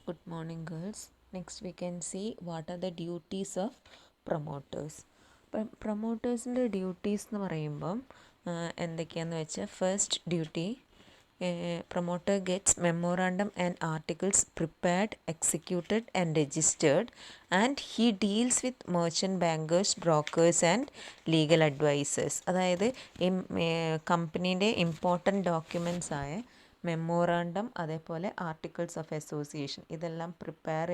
Good morning, girls. Next, we can see what are the duties of promoters. പ്രൊമോട്ടേഴ്സിൻ്റെ duties എന്ന് പറയുമ്പം എന്തൊക്കെയാണെന്ന് വെച്ചാൽ first duty promoter gets memorandum and articles prepared executed and registered and he deals with merchant bankers brokers and legal advisers. അതായത് ഈ കമ്പനീൻ്റെ important documents ആയ memorandum അതേപോലെ ആർട്ടിക്കിൾസ് ഓഫ് അസോസിയേഷൻ ഇതെല്ലാം പ്രിപ്പയർ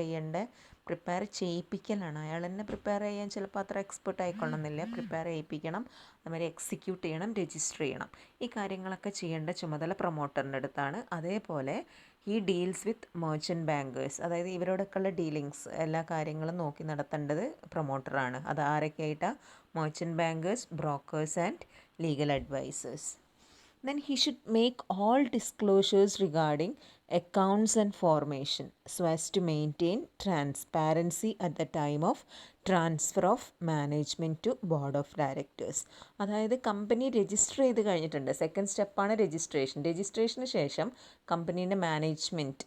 ചെയ്യിപ്പിക്കലാണ്. അയാൾ തന്നെ പ്രിപ്പയർ ചെയ്യാൻ ചിലപ്പോൾ അത്ര എക്സ്പെർട്ട് ആയിക്കൊള്ളണമെന്നില്ല. പ്രിപ്പയർ ചെയ്യിപ്പിക്കണം, അതുമാതിരി എക്സിക്യൂട്ട് ചെയ്യണം, രജിസ്റ്റർ ചെയ്യണം. ഈ കാര്യങ്ങളൊക്കെ ചെയ്യേണ്ട ചുമതല പ്രൊമോട്ടറിൻ്റെ അടുത്താണ്. അതേപോലെ ഈ ഡീൽസ് വിത്ത് മെർച്ചൻറ്റ് ബാങ്കേഴ്സ്, അതായത് ഇവരോടൊക്കെയുള്ള ഡീലിങ്സ് എല്ലാ കാര്യങ്ങളും നോക്കി നടത്തേണ്ടത് പ്രൊമോട്ടറാണ്. അത് ആരൊക്കെയായിട്ടാണ്? Merchant bankers, brokers and legal advisers. Then he should make all disclosures regarding accounts and formation so as to maintain transparency at the time of transfer of management to board of directors. അതായത് company register ചെയ്ത് കഴിഞ്ഞിട്ടുണ്ട്. Second സ്റ്റെപ്പാണ് registration. Registration ശേഷം കമ്പനീൻ്റെ management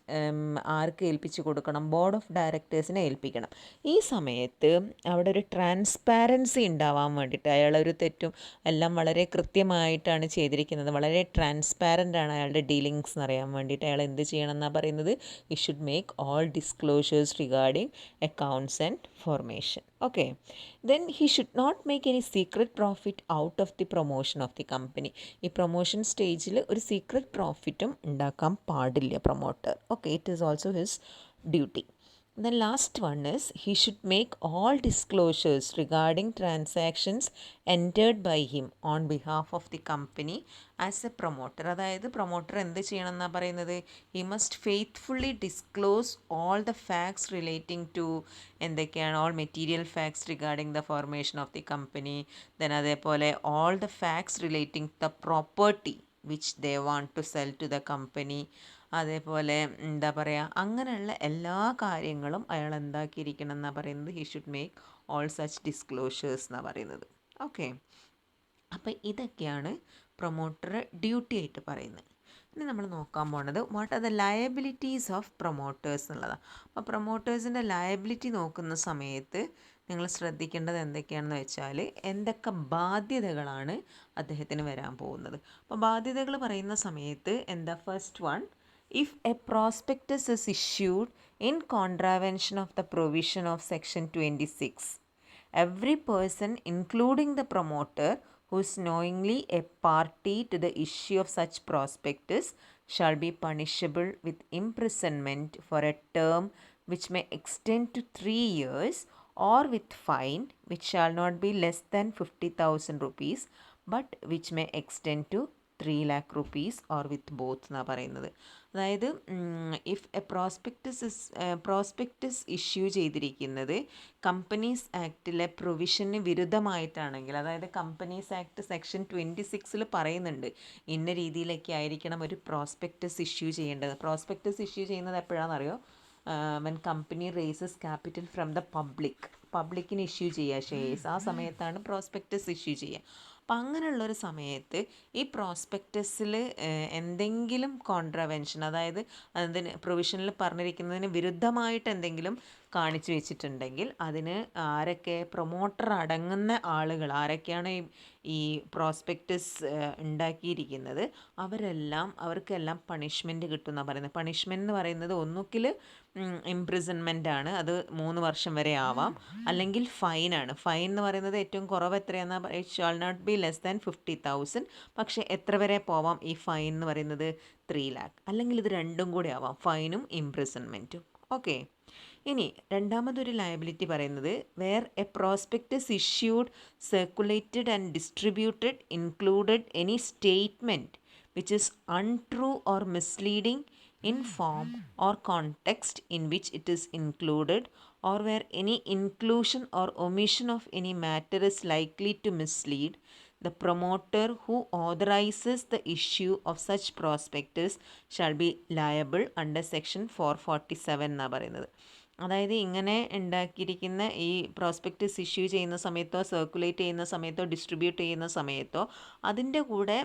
ആർക്ക് ഏൽപ്പിച്ച് കൊടുക്കണം? Board of ഡയറക്ടേഴ്സിനെ ഏൽപ്പിക്കണം. ഈ സമയത്ത് അവിടെ ഒരു ട്രാൻസ്പാരൻസി ഉണ്ടാവാൻ വേണ്ടിയിട്ട്, അയാളൊരു തെറ്റും എല്ലാം വളരെ കൃത്യമായിട്ടാണ് ചെയ്തിരിക്കുന്നത്, വളരെ ട്രാൻസ്പാരൻ്റ് ആണ് അയാളുടെ ഡീലിങ്സ് എന്നറിയാൻ വേണ്ടിയിട്ട് അയാൾ എന്ത് ചെയ്യണം എന്നാണ് പറയുന്നത്? He should make all disclosures regarding accounts and formation. Okay, then he should not make any secret profit out of the promotion of the company. ഈ പ്രൊമോഷൻ സ്റ്റേജിൽ ഒരു സീക്രട്ട് പ്രോഫിറ്റും ഉണ്ടാക്കാൻ പാടില്ല promoter. Okay, it is also his duty. The last one is he should make all disclosures regarding transactions entered by him on behalf of the company as a promoter. അതായത് promoter എന്ത് ചെയ്യണം എന്നാണ് പറയുന്നത്? he must faithfully disclose all the facts relating to എന്തൊക്കെയാണ്? all material facts regarding the formation of the company. then അതേപോലെ all the facts relating to the property which they want to sell to the company. അതേപോലെ എന്താ പറയുക, അങ്ങനെയുള്ള എല്ലാ കാര്യങ്ങളും അയാൾ എന്താക്കിയിരിക്കണം എന്നാണ് പറയുന്നത്? He should make all such disclosures എന്നാണ് പറയുന്നത്. ഓക്കെ, അപ്പോൾ ഇതൊക്കെയാണ് പ്രൊമോട്ടർ ഡ്യൂട്ടി ആയിട്ട് പറയുന്നത്. ഇനി നമ്മൾ നോക്കാൻ പോണത് what are the liabilities of promoters എന്നുള്ളതാണ്. അപ്പോൾ പ്രൊമോട്ടേഴ്സിൻ്റെ ലയബിലിറ്റി നോക്കുന്ന സമയത്ത് നിങ്ങൾ ശ്രദ്ധിക്കേണ്ടത് എന്തൊക്കെയാണെന്ന് വെച്ചാൽ എന്തൊക്കെ ബാധ്യതകളാണ് അദ്ദേഹത്തിന് വരാൻ പോകുന്നത്. അപ്പോൾ ബാധ്യതകൾ പറയുന്ന സമയത്ത് എന്താ? First one, if a prospectus is issued in contravention of the provision of section 26, every person including the promoter who is knowingly a party to the issue of such prospectus shall be punishable with imprisonment for a term which may extend to 3 years or with fine which shall not be less than 50,000 rupees but which may extend to 3 lakh rupees or with both എന്നാണ് പറയുന്നത്. അതായത് if A prospectus issue ചെയ്തിരിക്കുന്നത് companies ആക്ടിലെ പ്രൊവിഷന് വിരുദ്ധമായിട്ടാണെങ്കിൽ, അതായത് companies act section 26 പറയുന്നുണ്ട് ഇന്ന രീതിയിലൊക്കെ ആയിരിക്കണം ഒരു പ്രോസ്പെക്ടസ് ഇഷ്യൂ ചെയ്യേണ്ടത്. പ്രോസ്പെക്ടസ് ഇഷ്യൂ ചെയ്യുന്നത് എപ്പോഴാണെന്നറിയോ? When company raises capital from the പബ്ലിക്കിന് ഇഷ്യൂ ചെയ്യുക ഷെയർസ്, ആ സമയത്താണ് പ്രോസ്പെക്ടസ് ഇഷ്യൂ ചെയ്യുക. അപ്പം അങ്ങനെയുള്ളൊരു സമയത്ത് ഈ പ്രോസ്പെക്ടസിൽ എന്തെങ്കിലും കോൺട്രവെൻഷൻ, അതായത് അതിന് പ്രൊവിഷനിൽ പറഞ്ഞിരിക്കുന്നതിന് വിരുദ്ധമായിട്ട് എന്തെങ്കിലും കാണിച്ചു വെച്ചിട്ടുണ്ടെങ്കിൽ അതിന് ആരൊക്കെ? പ്രൊമോട്ടർ അടങ്ങുന്ന ആളുകൾ ആരൊക്കെയാണ് ഈ പ്രോസ്പെക്ടസ് ഉണ്ടാക്കിയിരിക്കുന്നത് അവർക്കെല്ലാം പണിഷ്മെൻറ്റ് കിട്ടുമെന്നാണ് പറയുന്നത്. പണിഷ്മെൻറ്റ് എന്ന് പറയുന്നത് ഒന്നുകിൽ ഇംപ്രിസൺമെൻ്റ് ആണ്, അത് 3 വർഷം വരെ ആവാം, അല്ലെങ്കിൽ ഫൈനാണ്. ഫൈൻ എന്ന് പറയുന്നത് ഏറ്റവും കുറവ് എത്രയാണെന്ന്? It shall not be less than 50,000. പക്ഷേ എത്ര വരെ പോവാം ഈ ഫൈൻ എന്ന് പറയുന്നത്? 3 lakh. അല്ലെങ്കിൽ ഇത് രണ്ടും കൂടി ആവാം, ഫൈനും ഇംപ്രിസൺമെൻറ്റും. ഓക്കെ, ഇനി രണ്ടാമതൊരു ലയബിലിറ്റി പറയുന്നത് where a prospectus issued, circulated and distributed included any statement which is untrue or misleading in form or context in which it is included, or where any inclusion or omission of any matter is likely to mislead, the promoter who authorizes the issue of such prospectus shall be liable under section 447 എന്നാണ് പറയുന്നത്. അതായത് ഇങ്ങനെ ഉണ്ടാക്കിയിരിക്കുന്ന ഈ prospectus issue ചെയ്യുന്ന സമയത്തോ circulate ചെയ്യുന്ന സമയത്തോ ഡിസ്ട്രിബ്യൂട്ട് ചെയ്യുന്ന സമയത്തോ അതിൻ്റെ കൂടെ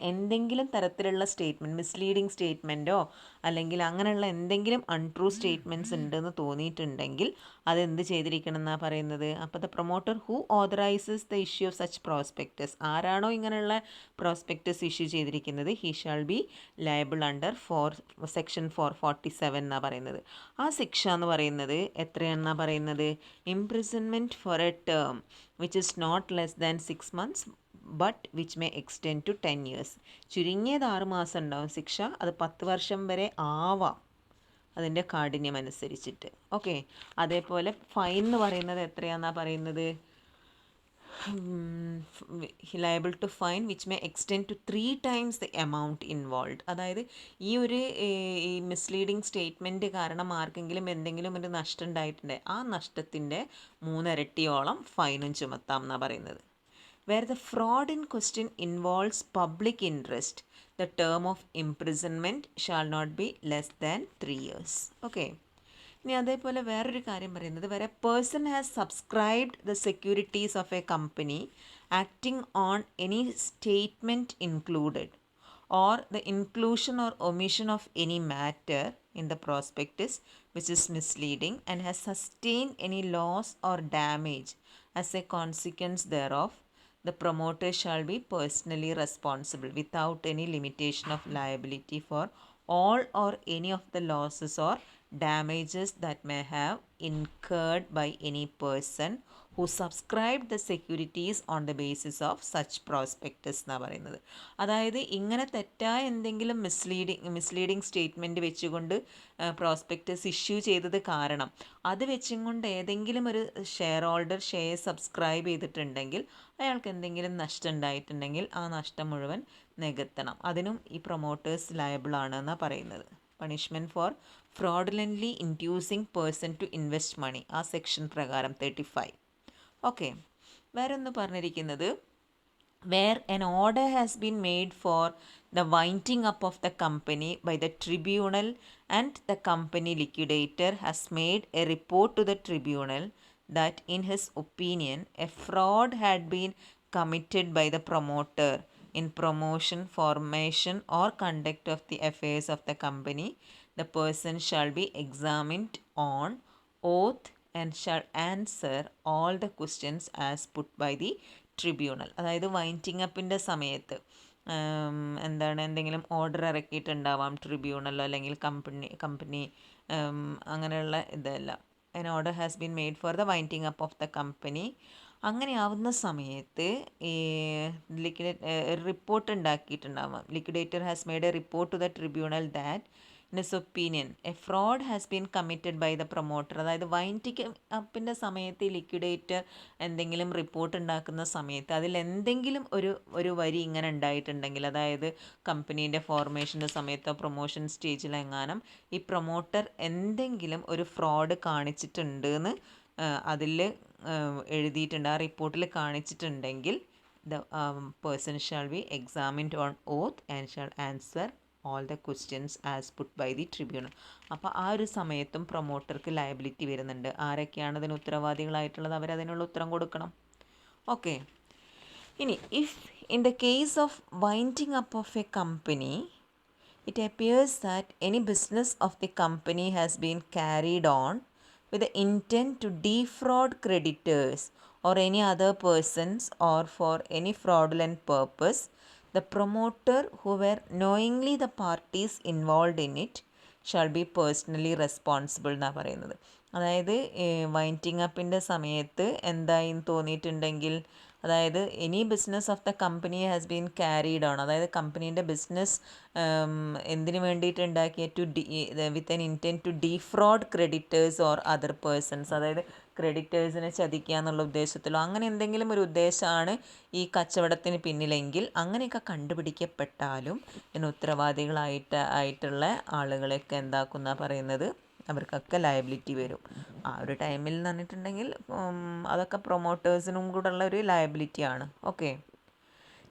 എന്തെങ്കിലും തരത്തിലുള്ള സ്റ്റേറ്റ്മെൻറ്റ്, മിസ്ലീഡിങ് സ്റ്റേറ്റ്മെൻറ്റോ അല്ലെങ്കിൽ അങ്ങനെയുള്ള എന്തെങ്കിലും അൺട്രൂ സ്റ്റേറ്റ്മെൻറ്റ്സ് ഉണ്ടെന്ന് തോന്നിയിട്ടുണ്ടെങ്കിൽ അതെന്ത് ചെയ്തിരിക്കണം എന്നാണ് പറയുന്നത്. അപ്പോൾ the promoter who authorises the issue of such prospectus, ആരാണോ ഇങ്ങനെയുള്ള പ്രോസ്പെക്ടസ് ഇഷ്യൂ ചെയ്തിരിക്കുന്നത്, he shall be liable under section 447 എന്നാണ് പറയുന്നത്. ആ ശിക്ഷ എന്ന് പറയുന്നത് എത്രയാണെന്നാണ് പറയുന്നത്, imprisonment for a term which is not less than 6 months but which may extend to 10 years. ചുരുങ്ങിയത് 6 മാസം ഉണ്ടാവും ശിക്ഷ, അത് 10 വർഷം വരെ ആവാം അതിൻ്റെ കാഠിന്യം അനുസരിച്ചിട്ട്. ഓക്കെ, അതേപോലെ ഫൈൻ എന്ന് പറയുന്നത് എത്രയാണെന്നാണ് പറയുന്നത്, liable to fine which may extend to 3 times the amount involve. അതായത് ഈ ഒരു ഈ മിസ്ലീഡിങ് സ്റ്റേറ്റ്മെൻറ്റ് കാരണം ആർക്കെങ്കിലും എന്തെങ്കിലും ഒരു നഷ്ടം ഉണ്ടായിട്ടുണ്ടെങ്കിൽ ആ നഷ്ടത്തിൻ്റെ 3 ഇരട്ടിയോളം ഫൈനും ചുമത്താം എന്നാണ് പറയുന്നത്. Where the fraud in question involves public interest, the term of imprisonment shall not be less than 3 years. Okay. ഇനി അതേപോലെ വേറൊരു കാര്യം പറയുന്നത്, where a person has subscribed the securities of a company acting on any statement included or the inclusion or omission of any matter in the prospectus which is misleading and has sustained any loss or damage as a consequence thereof, the promoter shall be personally responsible without any limitation of liability for all or any of the losses or damages that may have incurred by any person who subscribed the securities on the basis of such prospectus എന്നാണ് പറയുന്നത്. അതായത് ഇങ്ങനെ തെറ്റായ എന്തെങ്കിലും misleading statement വെച്ചുകൊണ്ട് prospectus issue ചെയ്തത് കാരണം അത് വെച്ചും കൊണ്ട് ഏതെങ്കിലും ഒരു ഷെയർ ഹോൾഡർ ഷെയർ സബ്സ്ക്രൈബ് ചെയ്തിട്ടുണ്ടെങ്കിൽ അയാൾക്ക് എന്തെങ്കിലും നഷ്ടം ഉണ്ടായിട്ടുണ്ടെങ്കിൽ ആ നഷ്ടം മുഴുവൻ നികത്തണം. അതിനും ഈ പ്രൊമോട്ടേഴ്സ് ലയബിൾ ആണ് എന്നാണ് പറയുന്നത്. Punishment for fraudulently inducing person to invest money, ആ സെക്ഷൻ പ്രകാരം 35. ഓക്കെ, വേറെ ഒന്ന് പറഞ്ഞിരിക്കുന്നത്, where an order has been made for the winding up of the company by the tribunal and the company liquidator has made a report to the tribunal that in his opinion a fraud had been committed by the promoter in promotion, formation or conduct of the affairs of the company, the person shall be examined on oath and shall answer all the questions as put by the tribunal. അതായത് winding അപ്പിൻ്റെ സമയത്ത് എന്താണ് എന്തെങ്കിലും order ഇറക്കിയിട്ടുണ്ടാവാം ട്രിബ്യൂണലോ അല്ലെങ്കിൽ company അങ്ങനെയുള്ള ഇതെല്ലാം. an order has been made for the winding up of the company. അങ്ങനെ ആവുന്ന സമയത്ത് ഈ റിപ്പോർട്ട് ഉണ്ടാക്കിയിട്ടുണ്ടാവാം. Liquidator has made a report to the tribunal that in his opinion a fraud has been committed by the promoter. അതായത് winding അപ്പിൻ്റെ സമയത്ത് ഈ liquidator എന്തെങ്കിലും റിപ്പോർട്ട് ഉണ്ടാക്കുന്ന സമയത്ത് അതിൽ എന്തെങ്കിലും ഒരു വരി ഇങ്ങനെ ഉണ്ടായിട്ടുണ്ടെങ്കിൽ, അതായത് കമ്പനീൻ്റെ ഫോർമേഷൻ്റെ സമയത്തോ പ്രൊമോഷൻ സ്റ്റേജിലെങ്ങാനും ഈ പ്രൊമോട്ടർ എന്തെങ്കിലും ഒരു ഫ്രോഡ് കാണിച്ചിട്ടുണ്ട് എന്ന് അതിൽ എഴുതിയിട്ടുണ്ട്, ആ റിപ്പോർട്ടിൽ കാണിച്ചിട്ടുണ്ടെങ്കിൽ the person shall be examined on oath and shall answer all the questions as put by the tribunal. അപ്പോൾ ആ ഒരു സമയത്തും പ്രൊമോട്ടർക്ക് ലയബിലിറ്റി വരുന്നുണ്ട്. ആരൊക്കെയാണ് അതിന് ഉത്തരവാദികളായിട്ടുള്ളത്, അവരതിനുള്ള ഉത്തരം കൊടുക്കണം. ഓക്കെ, ഇനി if in the case of winding up of a company it appears that any business of the company has been carried on with the intent to defraud creditors or any other persons or for any fraudulent purpose, the promoter who were knowingly the parties involved in it shall be personally responsible എന്നാണ് പറയുന്നത്. അതായത് winding അപ്പിൻ്റെ സമയത്ത് എന്തായിന്ന് തോന്നിയിട്ടുണ്ടെങ്കിൽ, അതായത് any business of the company has been carried on, അതായത് കമ്പനീൻ്റെ ബിസിനസ് എന്തിനു വേണ്ടിയിട്ട് ഉണ്ടാക്കിയ with an intent to defraud creditors or other persons, അതായത് ക്രെഡിറ്റേഴ്സിനെ ചതിക്കുക എന്നുള്ള ഉദ്ദേശത്തിലോ അങ്ങനെ എന്തെങ്കിലും ഒരു ഉദ്ദേശമാണ് ഈ കച്ചവടത്തിന് പിന്നിലെങ്കിൽ അങ്ങനെയൊക്കെ കണ്ടുപിടിക്കപ്പെട്ടാലും ഇതിന് ഉത്തരവാദികളായിട്ടുള്ള ആളുകളെയൊക്കെ എന്താക്കുന്ന പറയുന്നത്, അവർക്കൊക്കെ ലയബിലിറ്റി വരും. ആ ഒരു ടൈമിൽ എന്ന് പറഞ്ഞിട്ടുണ്ടെങ്കിൽ അതൊക്കെ പ്രൊമോട്ടേഴ്സിനും കൂടെ ഉള്ള ഒരു ലയബിലിറ്റിയാണ്. ഓക്കെ,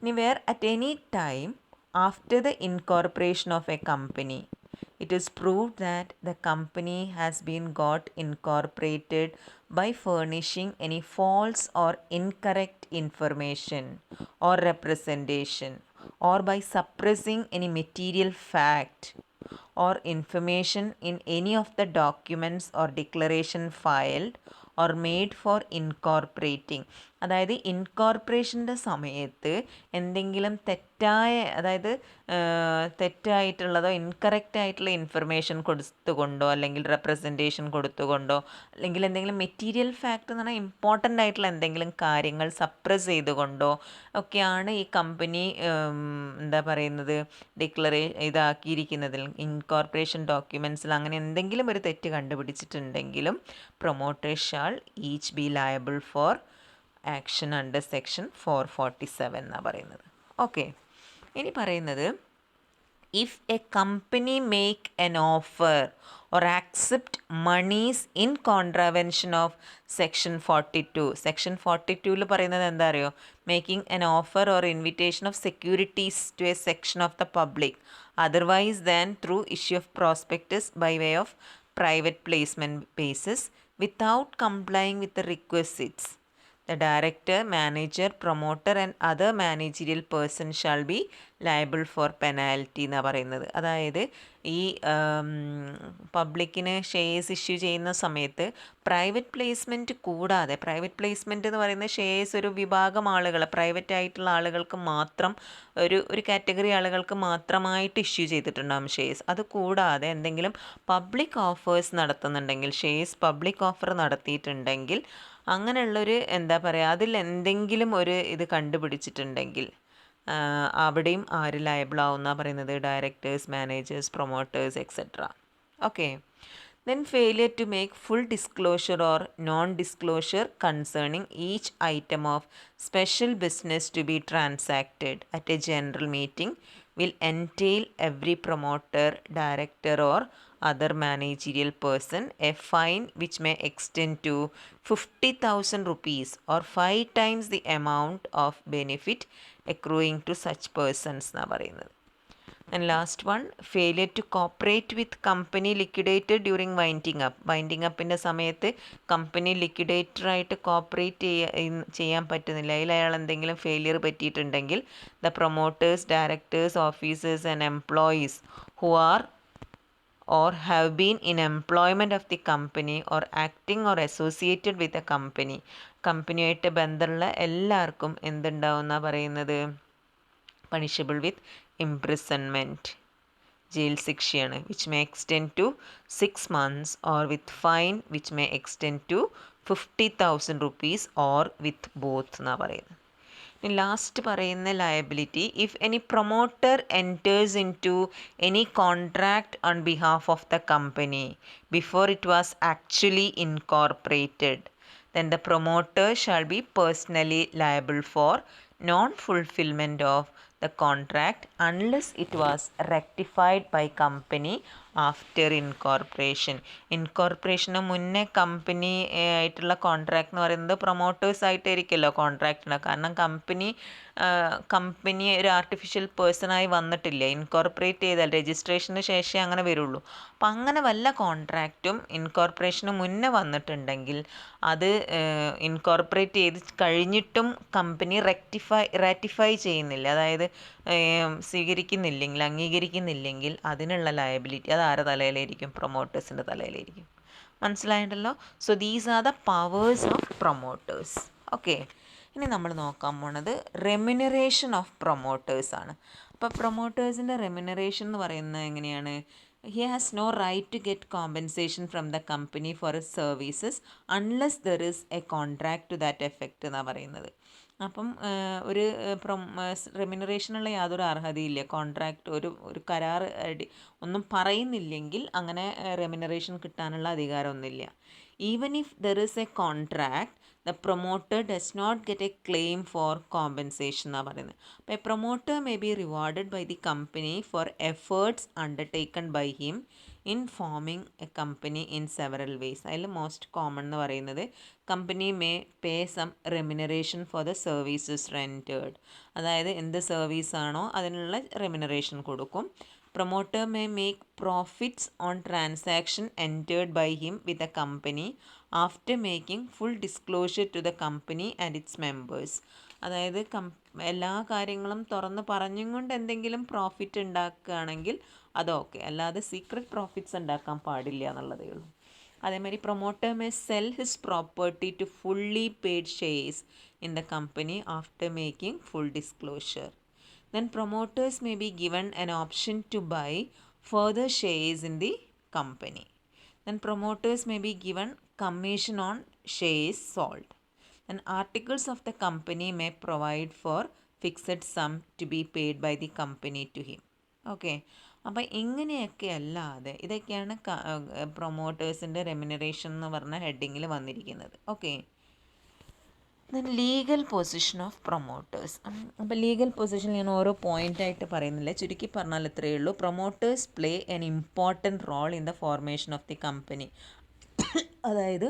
ഇനി where at any time after the incorporation of a company it is proved that the company has been got incorporated by furnishing any false or incorrect information or representation or by suppressing any material fact or information in any of the documents or declaration filed or made for incorporating. അതായത് ഇൻകോർപ്പറേഷൻ്റെ സമയത്ത് എന്തെങ്കിലും അതായത് തെറ്റായിട്ടുള്ളതോ incorrect ആയിട്ടുള്ള information കൊടുത്തുകൊണ്ടോ അല്ലെങ്കിൽ representation കൊടുത്തുകൊണ്ടോ അല്ലെങ്കിൽ എന്തെങ്കിലും material fact എന്ന് പറഞ്ഞാൽ ഇമ്പോർട്ടൻ്റ് ആയിട്ടുള്ള എന്തെങ്കിലും കാര്യങ്ങൾ സപ്രസ് ചെയ്തുകൊണ്ടോ ഒക്കെയാണ് ഈ കമ്പനി എന്താ പറയുന്നത് ഇതാക്കിയിരിക്കുന്നതിൽ ഇൻകോർപ്പറേഷൻ ഡോക്യുമെൻറ്റ്സിൽ അങ്ങനെ എന്തെങ്കിലും ഒരു തെറ്റ് കണ്ടുപിടിച്ചിട്ടുണ്ടെങ്കിലും promoters shall each be liable for action under section 447 എന്നാണ് പറയുന്നത്. ഓക്കെ, ഇനി പറയുന്നത് if a company make an offer or accept monies in contravention of section 42. section 42 പറയുന്നത് എന്താ അറിയോ? Making an offer or invitation of securities to a section of the public otherwise than through issue of prospectus by way of private placement basis without complying with the requisites. The director, manager, promoter and other managerial person shall be liable for penalty എന്നാണ് പറയുന്നത്. അതായത് ഈ പബ്ലിക്കിന് shares issue ചെയ്യുന്ന സമയത്ത് private placement കൂടാതെ, private placement എന്ന് പറയുന്ന ഷെയർസ് ഒരു വിഭാഗം ആളുകൾ, പ്രൈവറ്റ് ആയിട്ടുള്ള ആളുകൾക്ക് മാത്രം, ഒരു കാറ്റഗറി ആളുകൾക്ക് മാത്രമായിട്ട് ഇഷ്യൂ ചെയ്തിട്ടുണ്ടാകും ഷെയർസ്. അത് കൂടാതെ എന്തെങ്കിലും പബ്ലിക് ഓഫേഴ്സ് നടത്തുന്നുണ്ടെങ്കിൽ, ഷെയർസ് പബ്ലിക് ഓഫർ നടത്തിയിട്ടുണ്ടെങ്കിൽ, അങ്ങനെയുള്ളൊരു എന്താ പറയുക, അതിൽ എന്തെങ്കിലും ഒരു ഇത് കണ്ടുപിടിച്ചിട്ടുണ്ടെങ്കിൽ അവിടെയും ആര് ലയബിൾ ആവുന്ന പറയുന്നത്? Directors, managers, promoters etcetera. Okay, then failure to make full disclosure or non-disclosure concerning each item of special business to be transacted at a general meeting will entail every promoter, director or other managerial person a fine which may extend to 50,000 rupees or 5 times the amount of benefit accruing to such persons എന്നാണ് പറയുന്നത്. And last one, failure to cooperate with company liquidator during winding up. winding upൻ്റെ സമയത്ത് company ലിക്വിഡേറ്ററായിട്ട് cooperate ചെയ്യാൻ പറ്റുന്നില്ല, അതിൽ അയാൾ എന്തെങ്കിലും failure പറ്റിയിട്ടുണ്ടെങ്കിൽ the promoters, directors, officers and employees who are or have been in employment of the company or acting or associated with the company, കമ്പനിയായിട്ട് ബന്ധമുള്ള എല്ലാവർക്കും എന്തുണ്ടാവുന്ന പറയുന്നത്? പണിഷബിൾ വിത്ത് ഇംപ്രിസൺമെൻറ്റ്, ജയിൽ ശിക്ഷയാണ്, which may extend to 6 months or with fine which may extend to 50,000 rupees or with both എന്നാണ് പറയുന്നത്. Last പറയുന്ന liability, if any promoter enters into any contract on behalf of the company before it was actually incorporated, then the promoter shall be personally liable for non-fulfillment of the contract unless it was rectified by company after incorporation. ഇൻകോർപ്പറേഷന് മുന്നേ company ആയിട്ടുള്ള contract എന്ന് പറയുന്നത് promoters ആയിട്ടായിരിക്കുമല്ലോ contract ഉണ്ടാകുക. കാരണം company ഒരു artificial പേഴ്സണായി വന്നിട്ടില്ല. Incorporate ചെയ്താൽ registration ശേഷമേ അങ്ങനെ വരുള്ളൂ. അപ്പം അങ്ങനെ വല്ല കോൺട്രാക്റ്റും ഇൻകോർപ്പറേഷന് മുന്നേ വന്നിട്ടുണ്ടെങ്കിൽ അത് ഇൻകോർപ്പറേറ്റ് ചെയ്ത് കഴിഞ്ഞിട്ടും കമ്പനി റാറ്റിഫൈ ചെയ്യുന്നില്ല, അതായത് സ്വീകരിക്കുന്നില്ലെങ്കിൽ, അംഗീകരിക്കുന്നില്ലെങ്കിൽ അതിനുള്ള ലയബിലിറ്റി അത് ആരുടെ തലയിലായിരിക്കും? പ്രൊമോട്ടേഴ്സിൻ്റെ തലയിലായിരിക്കും. മനസ്സിലായിട്ടുണ്ടല്ലോ. So these are the powers of promoters. Okay, ഇനി നമ്മൾ നോക്കാൻ പോണത് റെമ്യൂണറേഷൻ ഓഫ് പ്രൊമോട്ടേഴ്സ് ആണ്. അപ്പോൾ പ്രൊമോട്ടേഴ്സിൻ്റെ റെമ്യൂണറേഷൻ എന്ന് പറയുന്നത് എങ്ങനെയാണ്? He has no right to get compensation from the company for his services unless there is a contract to that effect എന്നാണ് പറയുന്നത്. അപ്പം ഒരു റെമ്യൂണറേഷനുള്ള യാതൊരു അർഹതയില്ല. കോൺട്രാക്ട് ഒരു കരാർ ഒന്നും പറയുന്നില്ലെങ്കിൽ അങ്ങനെ റെമ്യൂണറേഷൻ കിട്ടാനുള്ള അധികാരമൊന്നുമില്ല. Even if there is a contract the promoter does not get a claim for compensation എന്നാണ് പറയുന്നത്. അപ്പോൾ a promoter may be rewarded by the company for efforts undertaken by him in forming a company in several ways. അതിൽ most common എന്ന് പറയുന്നത് company may pay some remuneration for the services rendered, അതായത് എന്ത് സർവീസാണോ അതിനുള്ള remuneration കൊടുക്കും. Promoter may make profits on transaction entered by him with the company after making full disclosure to the company and its members. അതായത് എല്ലാ കാര്യങ്ങളും തുറന്ന് പറഞ്ഞും കൊണ്ട് എന്തെങ്കിലും പ്രോഫിറ്റ് ഉണ്ടാക്കുകയാണെങ്കിൽ അത് ഓക്കെ, അല്ലാതെ സീക്രട്ട് പ്രോഫിറ്റ്സ് ഉണ്ടാക്കാൻ പാടില്ല എന്നുള്ളതേ ഉള്ളൂ. അതേമാതിരി promoter may sell his property to fully paid shares in the company after making full disclosure. Then promoters may be given an option to buy further shares in the company. Then promoters may be given commission on shares sold. And articles of the company may provide for fixed sum to be paid by the company to him. Okay, അപ്പം ഇങ്ങനെയൊക്കെ അല്ലാതെ ഇതൊക്കെയാണ് പ്രൊമോട്ടേഴ്സിൻ്റെ remuneration എന്ന് പറഞ്ഞ ഹെഡിങ്ങിൽ വന്നിരിക്കുന്നത്. Okay, then legal position of promoters. അപ്പോൾ legal position ഞാൻ ഓരോ പോയിൻ്റായിട്ട് പറയുന്നില്ല, ചുരുക്കി പറഞ്ഞാൽ ഇത്രയേ ഉള്ളൂ. Promoters play an important role in the formation of the company. അതായത്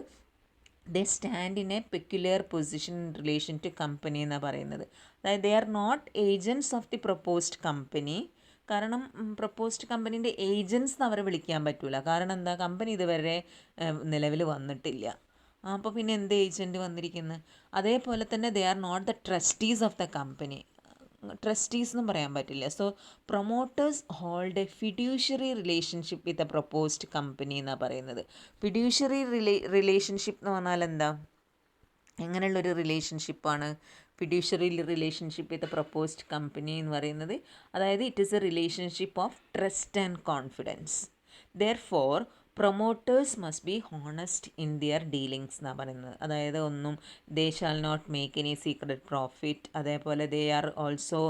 they stand in a peculiar position in relation to company എന്നാണ് പറയുന്നത്. അതായത് they are not agents of the proposed company. കാരണം പ്രൊപ്പോസ്ഡ് കമ്പനീൻ്റെ ഏജൻറ്റ്സ് എന്ന് അവരെ വിളിക്കാൻ പറ്റില്ല. കാരണം എന്താ, കമ്പനി ഇതുവരെ നിലവിൽ വന്നിട്ടില്ല. അപ്പോൾ പിന്നെ എന്ത് ഏജൻറ്റ് വന്നിരിക്കുന്നത്? അതേപോലെ തന്നെ they are not the trustees of the company. Trustees എന്നും പറയാൻ പറ്റില്ല. So promoters hold a fiduciary relationship with a proposed company എന്നാണ് പറയുന്നത്. ഫിഡ്യൂഷ്യറി റിലേഷൻഷിപ്പ് എന്ന് പറഞ്ഞാൽ എന്താ, എങ്ങനെയുള്ളൊരു റിലേഷൻഷിപ്പാണ് fiduciary relationship with a proposed company എന്ന് പറയുന്നത്? അതായത് it is a relationship of trust and confidence. Therefore promoters must be honest in their dealings എന്നാണ് പറയുന്നത്. അതായത് ഒന്നും they shall not make any secret profit. അതേപോലെ they are also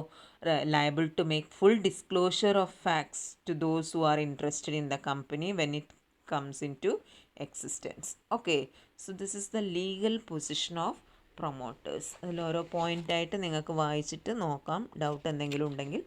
liable to make full disclosure of facts to those who are interested in the company when it comes into existence. Okay, so this is the legal position of promoters. അതിൽ ഓരോ പോയിൻ്റായിട്ട് നിങ്ങൾക്ക് വായിച്ചിട്ട് നോക്കാം, doubt എന്തെങ്കിലും ഉണ്ടെങ്കിൽ.